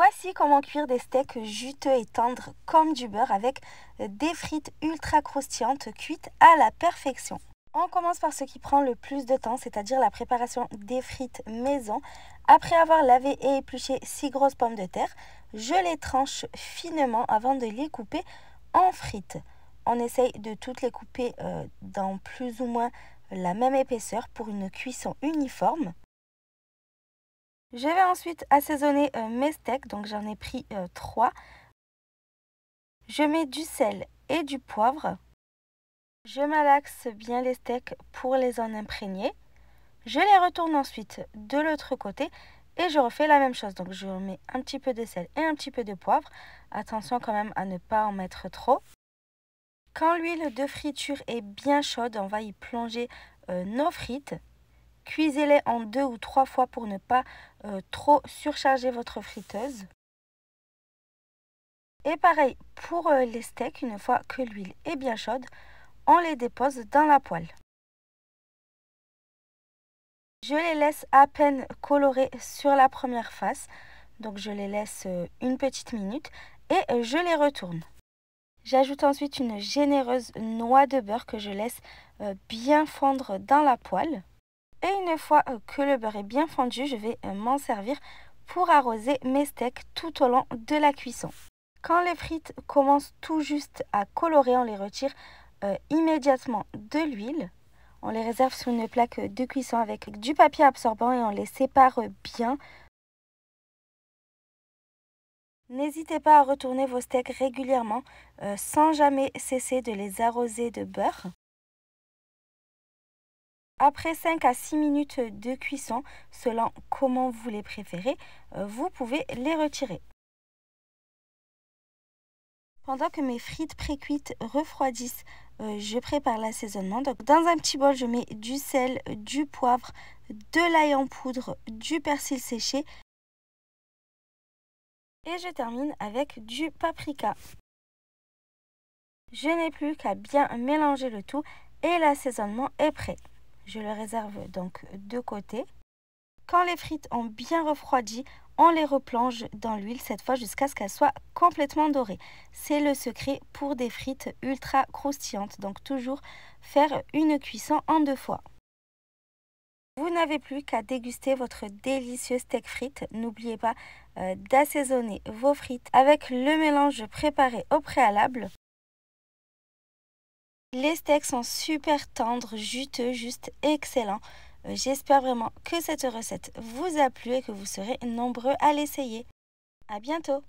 Voici comment cuire des steaks juteux et tendres comme du beurre avec des frites ultra croustillantes cuites à la perfection. On commence par ce qui prend le plus de temps, c'est-à-dire la préparation des frites maison. Après avoir lavé et épluché 6 grosses pommes de terre, je les tranche finement avant de les couper en frites. On essaye de toutes les couper dans plus ou moins la même épaisseur pour une cuisson uniforme. Je vais ensuite assaisonner mes steaks, donc j'en ai pris 3. Je mets du sel et du poivre. Je malaxe bien les steaks pour les en imprégner. Je les retourne ensuite de l'autre côté et je refais la même chose. Donc je mets un petit peu de sel et un petit peu de poivre. Attention quand même à ne pas en mettre trop. Quand l'huile de friture est bien chaude, on va y plonger nos frites. Cuisez-les en 2 ou 3 fois pour ne pas trop surcharger votre friteuse. Et pareil pour les steaks, une fois que l'huile est bien chaude, on les dépose dans la poêle. Je les laisse à peine colorer sur la première face, donc je les laisse une petite minute et je les retourne. J'ajoute ensuite une généreuse noix de beurre que je laisse bien fondre dans la poêle. Et une fois que le beurre est bien fondu, je vais m'en servir pour arroser mes steaks tout au long de la cuisson. Quand les frites commencent tout juste à colorer, on les retire immédiatement de l'huile. On les réserve sur une plaque de cuisson avec du papier absorbant et on les sépare bien. N'hésitez pas à retourner vos steaks régulièrement sans jamais cesser de les arroser de beurre. Après 5 à 6 minutes de cuisson, selon comment vous les préférez, vous pouvez les retirer. Pendant que mes frites pré-cuites refroidissent, je prépare l'assaisonnement. Donc, dans un petit bol, je mets du sel, du poivre, de l'ail en poudre, du persil séché. Et je termine avec du paprika. Je n'ai plus qu'à bien mélanger le tout et l'assaisonnement est prêt. Je le réserve donc de côté. Quand les frites ont bien refroidi, on les replonge dans l'huile cette fois jusqu'à ce qu'elles soient complètement dorées. C'est le secret pour des frites ultra croustillantes. Donc toujours faire une cuisson en 2 fois. Vous n'avez plus qu'à déguster votre délicieux steak frites. N'oubliez pas d'assaisonner vos frites avec le mélange préparé au préalable. Les steaks sont super tendres, juteux, juste excellents. J'espère vraiment que cette recette vous a plu et que vous serez nombreux à l'essayer. À bientôt!